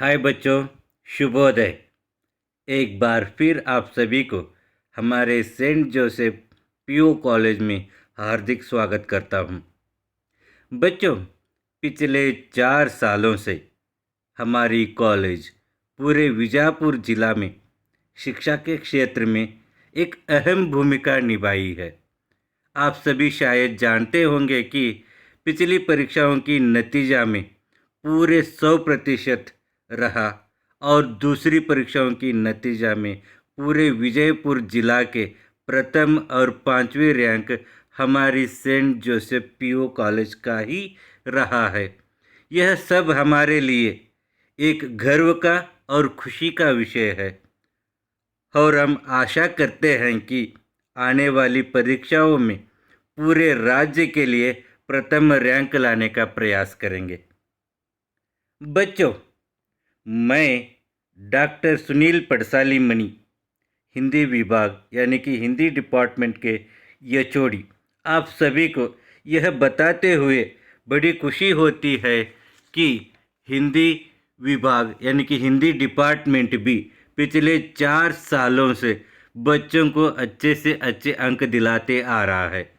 हाय बच्चों, शुभोदय। एक बार फिर आप सभी को हमारे सेंट जोसेफ पीओ कॉलेज में हार्दिक स्वागत करता हूँ। बच्चों, पिछले 4 सालों से हमारी कॉलेज पूरे बीजापुर जिला में शिक्षा के क्षेत्र में एक अहम भूमिका निभाई है। आप सभी शायद जानते होंगे कि पिछली परीक्षाओं की नतीजा में पूरे 100% रहा और दूसरी परीक्षाओं की नतीजा में पूरे विजयपुर जिला के प्रथम और 5वीं रैंक हमारी सेंट जोसेफ पीओ कॉलेज का ही रहा है। यह सब हमारे लिए एक गर्व का और खुशी का विषय है और हम आशा करते हैं कि आने वाली परीक्षाओं में पूरे राज्य के लिए प्रथम रैंक लाने का प्रयास करेंगे। बच्चों, मैं डॉक्टर सुनील पड़साली मनी, हिंदी विभाग यानी कि हिंदी डिपार्टमेंट के एचओडी, आप सभी को यह बताते हुए बड़ी खुशी होती है कि हिंदी विभाग यानी कि हिंदी डिपार्टमेंट भी पिछले 4 सालों से बच्चों को अच्छे से अच्छे अंक दिलाते आ रहा है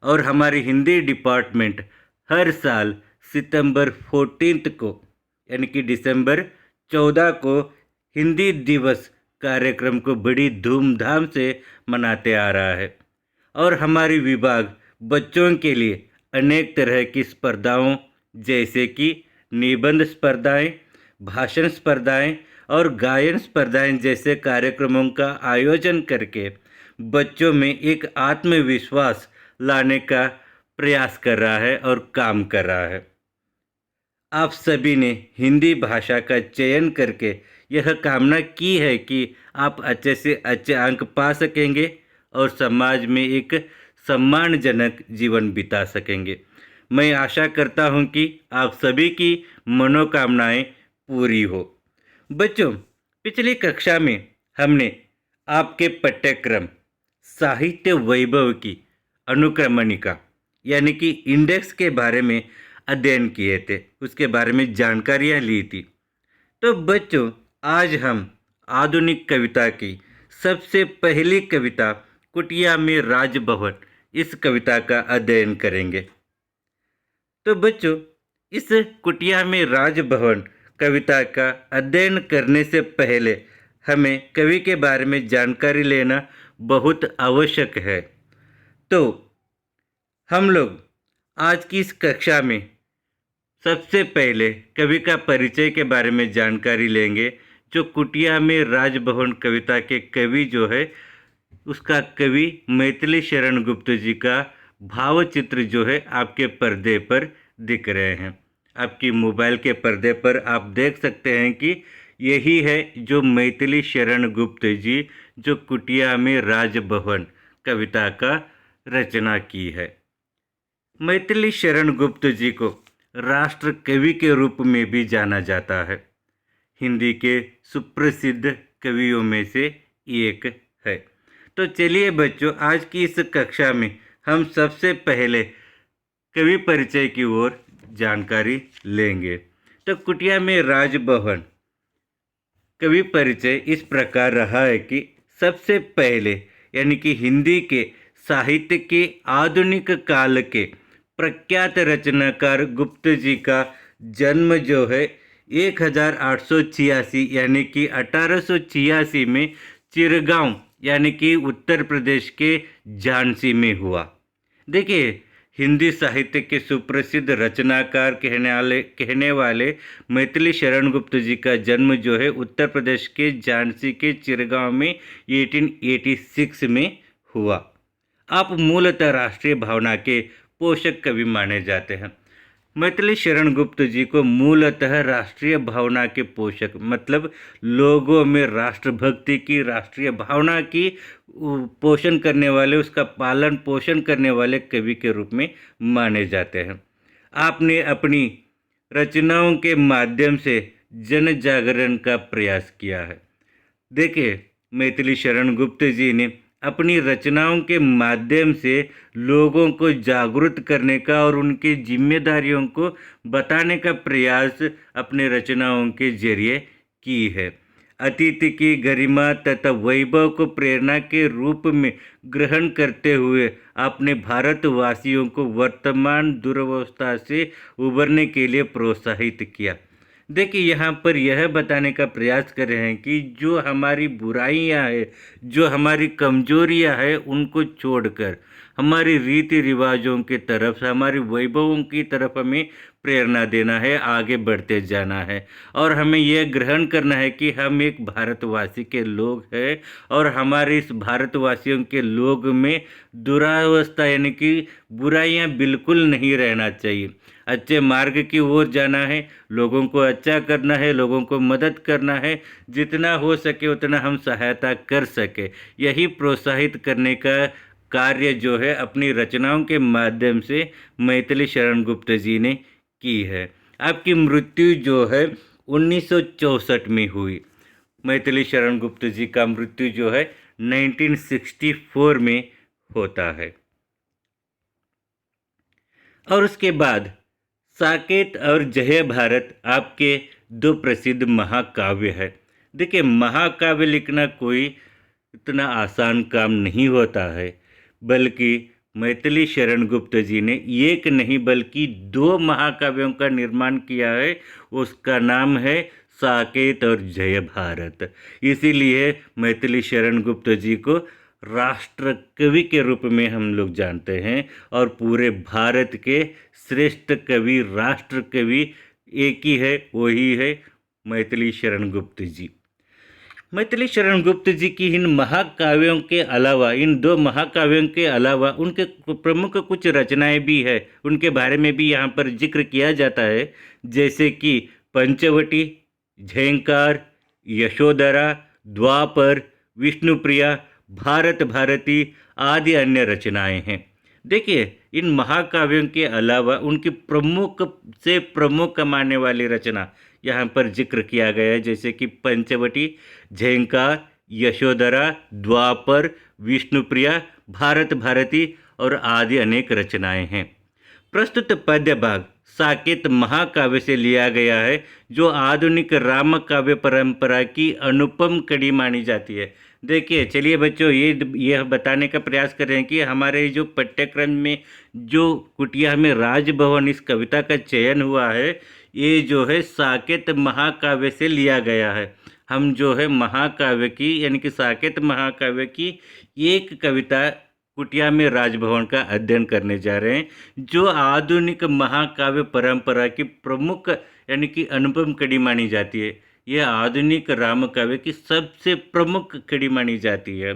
और हमारी हिंदी डिपार्टमेंट हर साल सितंबर 14 को यानी कि दिसंबर 14 को हिंदी दिवस कार्यक्रम को बड़ी धूमधाम से मनाते आ रहा है और हमारी विभाग बच्चों के लिए अनेक तरह की स्पर्धाओं जैसे कि निबंध स्पर्धाएं, भाषण स्पर्धाएं और गायन स्पर्धाएं जैसे कार्यक्रमों का आयोजन करके बच्चों में एक आत्मविश्वास लाने का प्रयास कर रहा है और काम कर रहा है। आप सभी ने हिंदी भाषा का चयन करके यह कामना की है कि आप अच्छे से अच्छे अंक पा सकेंगे और समाज में एक सम्मानजनक जीवन बिता सकेंगे। मैं आशा करता हूं कि आप सभी की मनोकामनाएं पूरी हो। बच्चों, पिछली कक्षा में हमने आपके पाठ्यक्रम साहित्य वैभव की अनुक्रमणिका यानी कि इंडेक्स के बारे में अध्ययन किए थे, उसके बारे में जानकारियाँ ली थी। तो बच्चों, आज हम आधुनिक कविता की सबसे पहली कविता कुटिया में राजभवन, इस कविता का अध्ययन करेंगे। तो बच्चों, इस कुटिया में राजभवन कविता का अध्ययन करने से पहले हमें कवि के बारे में जानकारी लेना बहुत आवश्यक है। तो हम लोग आज की इस कक्षा में सबसे पहले कवि का परिचय के बारे में जानकारी लेंगे। जो कुटिया में राजभवन कविता के कवि जो है, उसका कवि मैथिली शरण गुप्त जी का भावचित्र जो है आपके पर्दे पर दिख रहे हैं। आपकी मोबाइल के पर्दे पर आप देख सकते हैं कि यही है जो मैथिली शरण गुप्त जी जो कुटिया में राजभवन कविता का रचना की है। मैथिली शरण गुप्त जी को राष्ट्र कवि के रूप में भी जाना जाता है। हिंदी के सुप्रसिद्ध कवियों में से एक है। तो चलिए बच्चों, आज की इस कक्षा में हम सबसे पहले कवि परिचय की ओर जानकारी लेंगे। तो कुटिया में राजभवन कवि परिचय इस प्रकार रहा है कि सबसे पहले यानी कि हिंदी के साहित्य के आधुनिक काल के प्रख्यात रचनाकार गुप्त जी का जन्म जो है 1886 यानी कि 1886 में चिरगांव यानी कि उत्तर प्रदेश के झांसी में हुआ। देखिए, हिंदी साहित्य के सुप्रसिद्ध रचनाकार कहने वाले मैथिली शरण गुप्त जी का जन्म जो है उत्तर प्रदेश के झांसी के चिरगांव में 1886 में हुआ। आप मूलतः राष्ट्रीय भावना के पोषक कवि माने जाते हैं। मैथिली शरण गुप्त जी को मूलतः राष्ट्रीय भावना के पोषक मतलब लोगों में राष्ट्रभक्ति की, राष्ट्रीय भावना की पोषण करने वाले, उसका पालन पोषण करने वाले कवि के रूप में माने जाते हैं। आपने अपनी रचनाओं के माध्यम से जन जागरण का प्रयास किया है। देखिए, मैथिली शरण गुप्त जी ने अपनी रचनाओं के माध्यम से लोगों को जागरूक करने का और उनकी जिम्मेदारियों को बताने का प्रयास अपने रचनाओं के जरिए की है। अतीत की गरिमा तथा वैभव को प्रेरणा के रूप में ग्रहण करते हुए आपने भारतवासियों को वर्तमान दुर्वस्था से उबरने के लिए प्रोत्साहित किया। देखिए, यहाँ पर यह बताने का प्रयास कर रहे हैं कि जो हमारी बुराइयाँ हैं, जो हमारी कमजोरियाँ हैं, उनको छोड़कर हमारी रीति रिवाजों की तरफ, हमारी वैभवों की तरफ हमें प्रेरणा देना है, आगे बढ़ते जाना है और हमें यह ग्रहण करना है कि हम एक भारतवासी के लोग हैं और हमारे इस भारतवासियों के लोग में दुरावस्था यानी कि बुराइयां बिल्कुल नहीं रहना चाहिए। अच्छे मार्ग की ओर जाना है, लोगों को अच्छा करना है, लोगों को मदद करना है, जितना हो सके उतना हम सहायता कर सके, यही प्रोत्साहित करने का कार्य जो है अपनी रचनाओं के माध्यम से मैथिली शरण गुप्त जी ने की है। आपकी मृत्यु जो है 1964 में हुई। मैथिली शरण गुप्त जी का मृत्यु जो है 1964 में होता है। और उसके बाद साकेत और जय भारत आपके दो प्रसिद्ध महाकाव्य है। देखिए, महाकाव्य लिखना कोई इतना आसान काम नहीं होता है, बल्कि मैथिली शरण गुप्त जी ने एक नहीं बल्कि दो महाकाव्यों का निर्माण किया है। उसका नाम है साकेत और जय भारत। इसीलिए मैथिली शरण गुप्त जी को राष्ट्र कवि के रूप में हम लोग जानते हैं और पूरे भारत के श्रेष्ठ कवि, राष्ट्र कवि एक ही है, वही है मैथिली शरण गुप्त जी। मैथिली शरण गुप्त जी की इन महाकाव्यों के अलावा, इन दो महाकाव्यों के अलावा उनके प्रमुख कुछ रचनाएं भी है, उनके बारे में भी यहाँ पर जिक्र किया जाता है, जैसे कि पंचवटी, झेंकार, यशोधरा, द्वापर, विष्णुप्रिया, भारत भारती आदि अन्य रचनाएं हैं। देखिए, इन महाकाव्यों के अलावा उनकी प्रमुख से प्रमुख मानने वाली रचना यहाँ पर जिक्र किया गया है, जैसे कि पंचवटी, झेंकार, यशोधरा, द्वापर, विष्णुप्रिया, भारत भारती और आदि अनेक रचनाएं हैं। प्रस्तुत पद्य भाग साकेत महाकाव्य से लिया गया है, जो आधुनिक राम काव्य परंपरा की अनुपम कड़ी मानी जाती है। देखिए, चलिए बच्चों, यह बताने का प्रयास कर रहे हैं कि हमारे जो पाठ्यक्रम में जो कुटिया में राजभवन इस कविता का चयन हुआ है, ये जो है साकेत महाकाव्य से लिया गया है। हम जो है महाकाव्य की यानी कि साकेत महाकाव्य की एक कविता कुटिया में राजभवन का अध्ययन करने जा रहे हैं, जो आधुनिक महाकाव्य परंपरा की प्रमुख यानी कि अनुपम कड़ी मानी जाती है। यह आधुनिक राम काव्य की सबसे प्रमुख कड़ी मानी जाती है।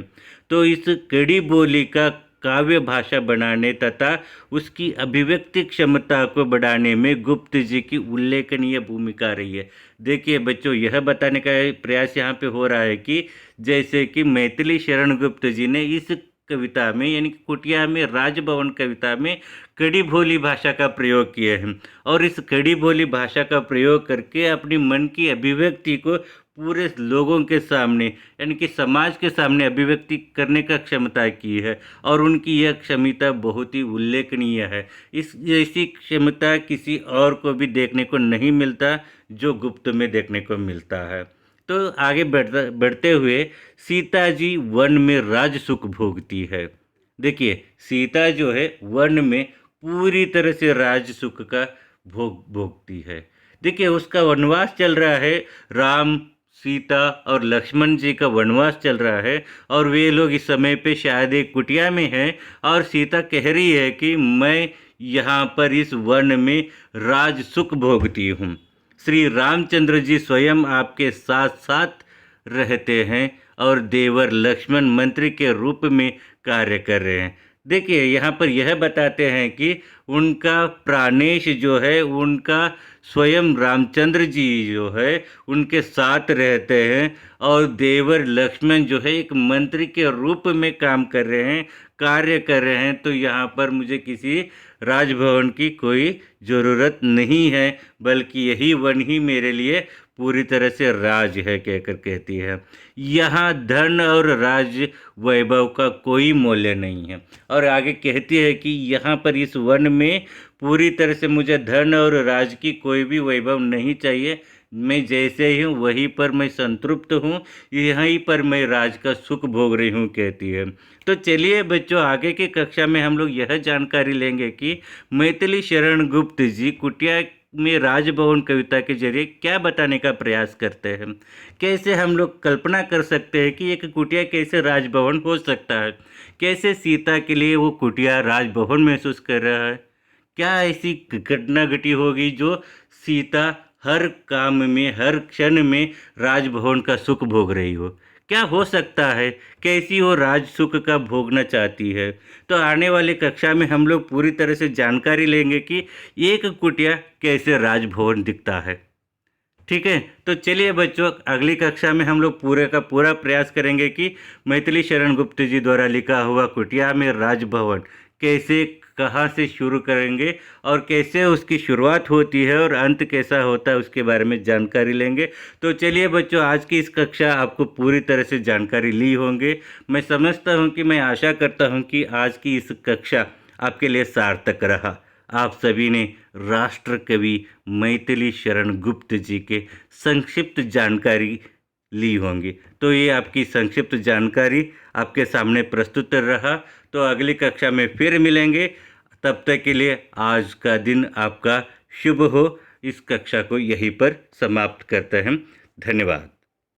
तो इस कड़ी बोली का काव्य भाषा बनाने तथा उसकी अभिव्यक्ति क्षमता को बढ़ाने में गुप्त जी की उल्लेखनीय भूमिका रही है। देखिए बच्चों, यह बताने का प्रयास यहाँ पे हो रहा है कि जैसे कि मैथिली शरण गुप्त जी ने इस कविता में यानी कि कुटिया में राजभवन कविता में कड़ी भोली भाषा का प्रयोग किए हैं और इस कड़ी भोली भाषा का प्रयोग करके अपनी मन की अभिव्यक्ति को पूरे लोगों के सामने यानी कि समाज के सामने अभिव्यक्ति करने का क्षमता की है और उनकी यह क्षमता बहुत ही उल्लेखनीय है। इस जैसी क्षमता किसी और को भी देखने को नहीं मिलता जो गुप्त में देखने को मिलता है। तो आगे बढ़ते हुए सीता जी वन में राज सुख भोगती है। देखिए, सीता जो है वन में पूरी तरह से राज सुख का भोगती है। देखिए, उसका वनवास चल रहा है, राम, सीता और लक्ष्मण जी का वनवास चल रहा है और वे लोग इस समय पे शायद एक कुटिया में हैं और सीता कह रही है कि मैं यहाँ पर इस वन में राज सुख भोगती हूँ। श्री रामचंद्र जी स्वयं आपके साथ साथ रहते हैं और देवर लक्ष्मण मंत्री के रूप में कार्य कर रहे हैं। देखिए, यहाँ पर यह बताते हैं कि उनका प्राणेश जो है, उनका स्वयं रामचंद्र जी जो है उनके साथ रहते हैं और देवर लक्ष्मण जो है एक मंत्री के रूप में काम कर रहे हैं, कार्य कर रहे हैं। तो यहाँ पर मुझे किसी राजभवन की कोई ज़रूरत नहीं है, बल्कि यही वन ही मेरे लिए पूरी तरह से राज है कहकर कहती है। यहाँ धन और राज वैभव का कोई मूल्य नहीं है। और आगे कहती है कि यहाँ पर इस वन में पूरी तरह से मुझे धन और राज की कोई भी वैभव नहीं चाहिए। मैं जैसे ही हूँ वहीं पर मैं संतृप्त हूँ, यहीं पर मैं राज का सुख भोग रही हूँ कहती है। तो चलिए बच्चों, आगे की कक्षा में हम लोग यह जानकारी लेंगे कि मैथिली शरण गुप्त जी कुटिया में राजभवन कविता के जरिए क्या बताने का प्रयास करते हैं। कैसे हम लोग कल्पना कर सकते हैं कि एक कुटिया कैसे राजभवन हो सकता है, कैसे सीता के लिए वो कुटिया राजभवन महसूस कर रहा है, क्या ऐसी घटना घटी होगी जो सीता हर काम में हर क्षण में राजभवन का सुख भोग रही हो। क्या हो सकता है, कैसी वो राज सुख का भोगना चाहती है। तो आने वाली कक्षा में हम लोग पूरी तरह से जानकारी लेंगे कि एक कुटिया कैसे राजभवन दिखता है। ठीक है, तो चलिए बच्चों, अगली कक्षा में हम लोग पूरे का पूरा प्रयास करेंगे कि मैथिली शरण गुप्त जी द्वारा लिखा हुआ कुटिया में राजभवन कैसे कहाँ से शुरू करेंगे और कैसे उसकी शुरुआत होती है और अंत कैसा होता है उसके बारे में जानकारी लेंगे। तो चलिए बच्चों, आज की इस कक्षा आपको पूरी तरह से जानकारी ली होंगे। मैं समझता हूँ कि मैं आशा करता हूँ कि आज की इस कक्षा आपके लिए सार्थक रहा। आप सभी ने राष्ट्र कवि मैथिली शरण गुप्त जी के संक्षिप्त जानकारी ली होंगी। तो ये आपकी संक्षिप्त जानकारी आपके सामने प्रस्तुत रहा। तो अगली कक्षा में फिर मिलेंगे। तब तक के लिए आज का दिन आपका शुभ हो। इस कक्षा को यहीं पर समाप्त करते हैं। धन्यवाद।